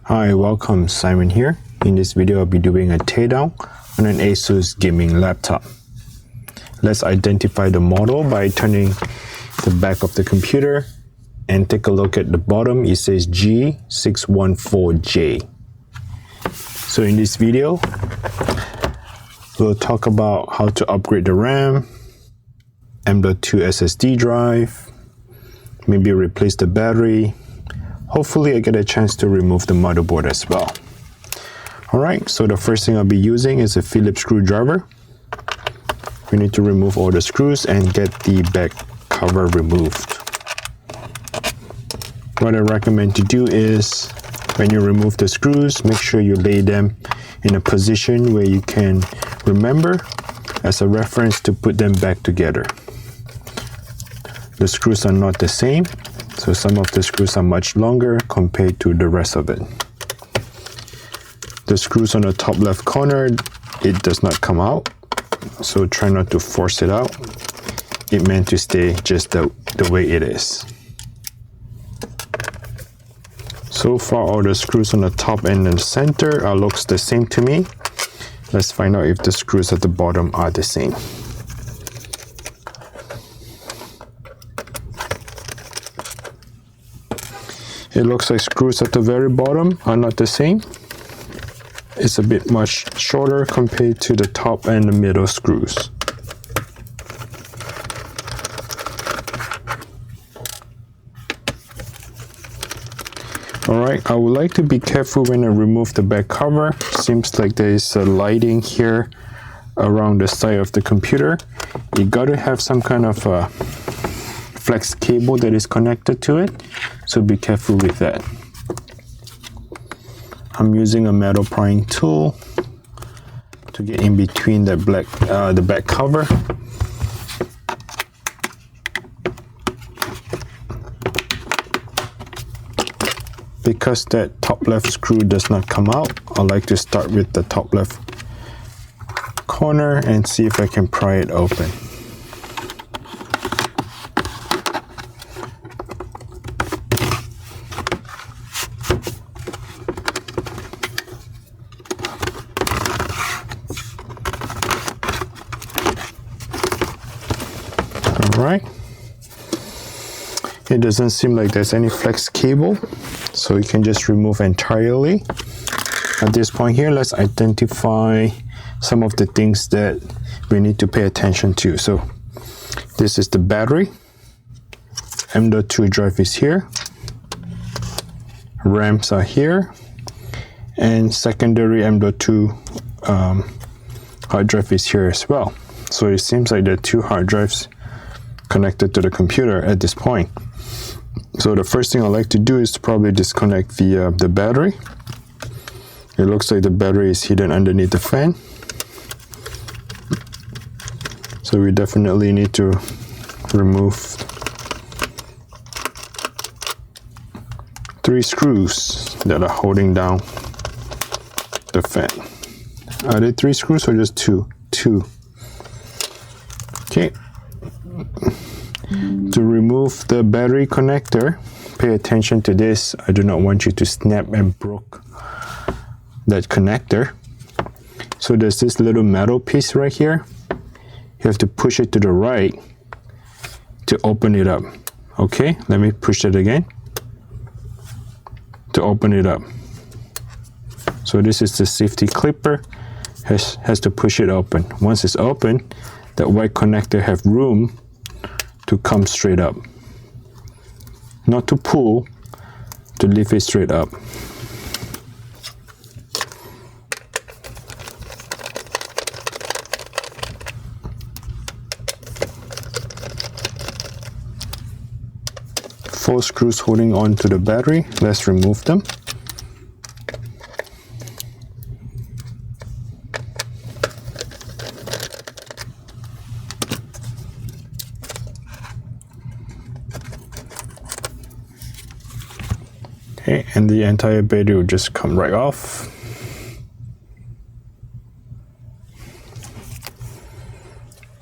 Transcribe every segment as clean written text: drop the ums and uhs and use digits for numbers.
Hi, welcome, Simon here. In this video, I'll be doing a teardown on an Asus gaming laptop. Let's identify the model by turning the back of the computer and take a look at the bottom. It says G614J. So in this video, we'll talk about how to upgrade the RAM, M.2 SSD drive, maybe replace the battery. Hopefully I get a chance to remove the motherboard as well. Alright, so the first thing I'll be using is a Phillips screwdriver. We need to remove all the screws and get the back cover removed. What I recommend to do is, when you remove the screws, make sure you lay them in a position where you can remember as a reference to put them back together. The screws are not the same. So some of the screws are much longer compared to the rest of it. The screws on the top left corner, it does not come out. So try not to force it out. It meant to stay just the way it is. So far all the screws on the top and the center looks the same to me. Let's find out if the screws at the bottom are the same. It looks like screws at the very bottom are not the same. It's a bit much shorter compared to the top and the middle screws. Alright, I would like to be careful when I remove the back cover. Seems like there is a lighting here around the side of the computer. You gotta have some kind of a flex cable that is connected to it, so be careful with that. I'm using a metal prying tool to get in between the back cover. Because that top left screw does not come out, I like to start with the top left corner and see if I can pry it open. Alright, it doesn't seem like there's any flex cable, so you can just remove entirely. At this point here, let's identify some of the things that we need to pay attention to. So this is the battery, M.2 drive is here, RAMs are here, and secondary M.2 hard drive is here as well. So it seems like there are two hard drives connected to the computer at this point. So the first thing I like to do is to probably disconnect the battery. It looks like the battery is hidden underneath the fan. So we definitely need to remove 3 screws that are holding down the fan. Are they 3 screws or just 2? 2. Okay. To remove the battery connector, pay attention to this. I do not want you to snap and broke that connector. So there's this little metal piece right here. You have to push it to the right to open it up. Okay, let me push it again to open it up. So this is the safety clipper. Has to push it open. Once it's open, that white connector have room to come straight up. Not to pull, to lift it straight up. Four screws holding on to the battery. Let's remove them. Okay, and the entire battery will just come right off.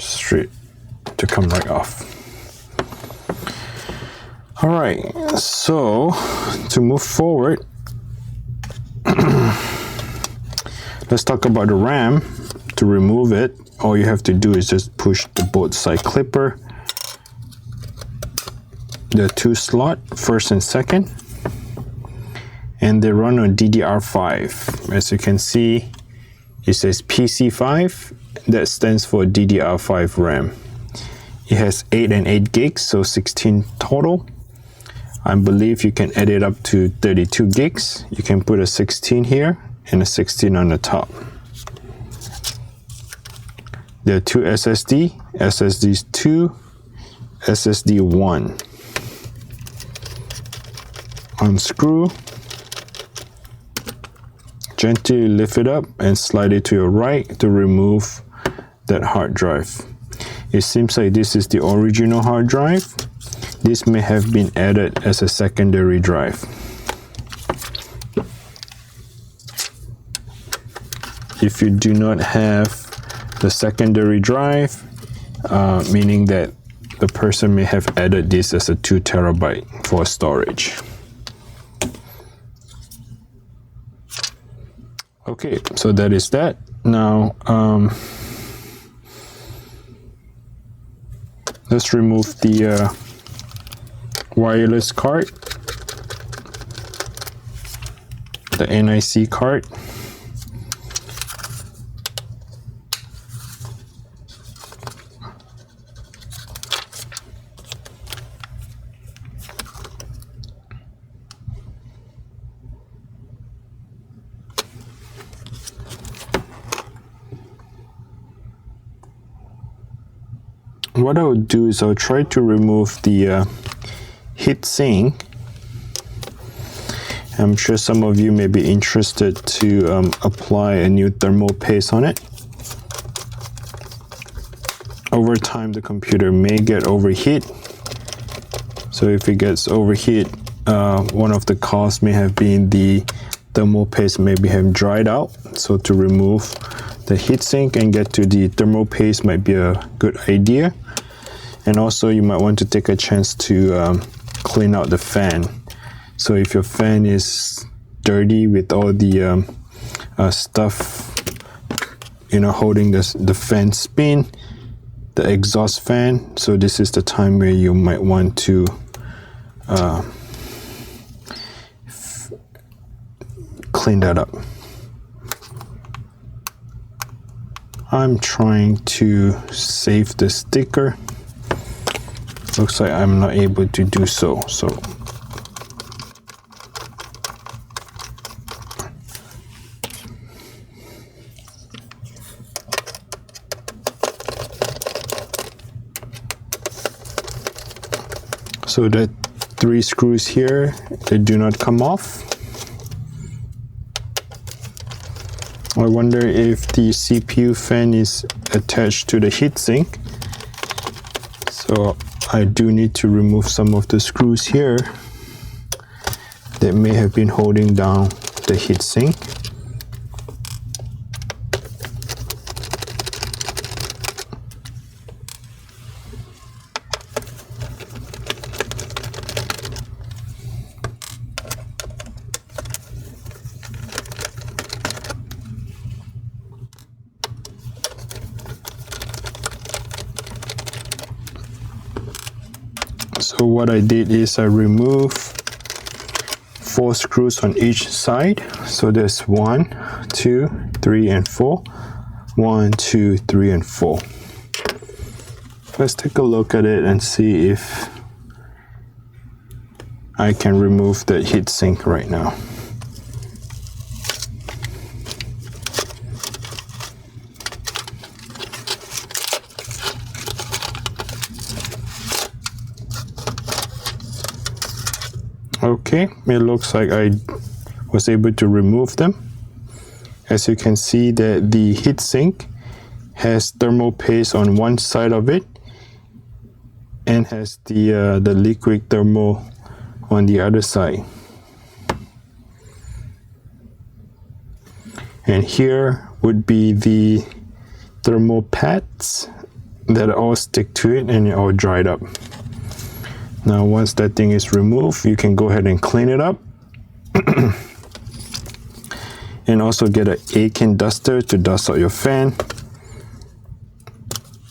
Straight to come right off. All right, so to move forward, Let's talk about the RAM. To remove it, all you have to do is just push the both side clipper, the 2 slot, first and second, and they run on ddr5. As you can see, it says PC5. That stands for ddr5 RAM. It has 8 and 8 gigs, so 16 total. I believe you can add it up to 32 gigs. You can put a 16 here and a 16 on the top. There are 2 SSD, SSDs 2, SSD 1. Unscrew, gently lift it up and slide it to your right to remove that hard drive. It seems like this is the original hard drive. This may have been added as a secondary drive. If you do not have the secondary drive, meaning that the person may have added this as a 2 terabyte for storage. Okay, so that is that. Now, let's remove the wireless card, the NIC card. What I'll do is I'll try to remove the heatsink. I'm sure some of you may be interested to apply a new thermal paste on it. Over time, the computer may get overheat. So if it gets overheat, one of the causes may have been the thermal paste maybe have dried out. So to remove the heatsink and get to the thermal paste might be a good idea. And also you might want to take a chance to clean out the fan. So if your fan is dirty with all the stuff, you know, holding the fan spin, the exhaust fan, so this is the time where you might want to clean that up. I'm trying to save the sticker. Looks like I'm not able to do so. So the 3 screws here, they do not come off. I wonder if the CPU fan is attached to the heatsink. So I do need to remove some of the screws here that may have been holding down the heatsink. So what I did is I removed 4 screws on each side. So there's 1, 2, 3, and 4. 1, 2, 3, and 4. Let's take a look at it and see if I can remove the heatsink right now. Okay, it looks like I was able to remove them. As you can see that the heatsink has thermal paste on one side of it and has the liquid thermal on the other side. And here would be the thermal pads that all stick to it and it all dried up. Now once that thing is removed, you can go ahead and clean it up. And also get an Aiken duster to dust out your fan.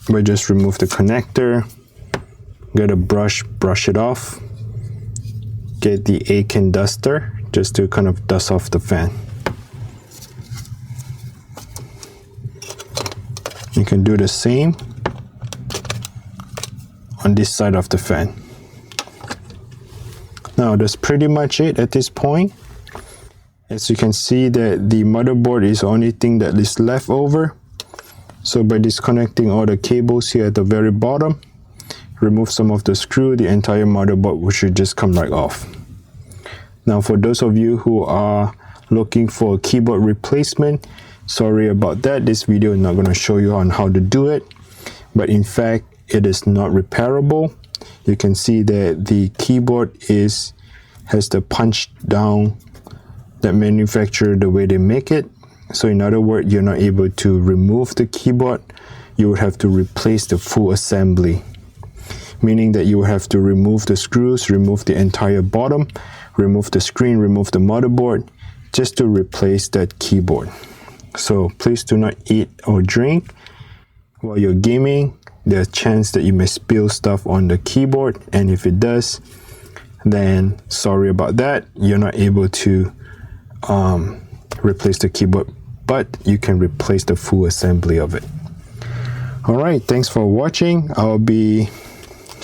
But just remove the connector, get a brush it off, get the Aiken duster just to kind of dust off the fan. You can do the same on this side of the fan. Now that's pretty much it at this point. As you can see that the motherboard is the only thing that is left over. So by disconnecting all the cables here at the very bottom, remove some of the screw, the entire motherboard should just come right off. Now for those of you who are looking for a keyboard replacement, sorry about that. This video is not going to show you on how to do it, but in fact it is not repairable. You can see that the keyboard has the punch down that manufacturer the way they make it. So in other words, you're not able to remove the keyboard. You would have to replace the full assembly, meaning that you would have to remove the screws, remove the entire bottom, remove the screen, remove the motherboard, just to replace that keyboard. So please do not eat or drink while you're gaming. There's a chance that you may spill stuff on the keyboard, and if it does, then sorry about that. You're not able to replace the keyboard, but you can replace the full assembly of it. All right, thanks for watching. I'll be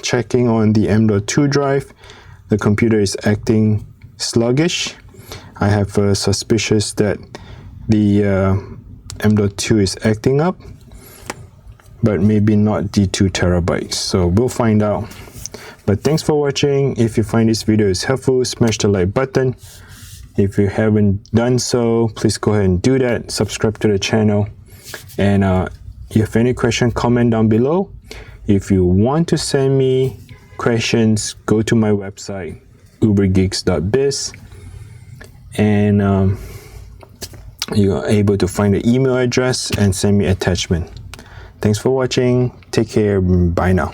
checking on the M.2 drive. The computer is acting sluggish. I have a suspicious that the M.2 is acting up, but maybe not the 2 terabytes. So we'll find out. But thanks for watching. If you find this video is helpful, smash the like button. If you haven't done so, please go ahead and do that. Subscribe to the channel. And if you have any question, comment down below. If you want to send me questions, go to my website, ubergeeks.biz. And you are able to find the email address and send me attachment. Thanks for watching. Take care. Bye now.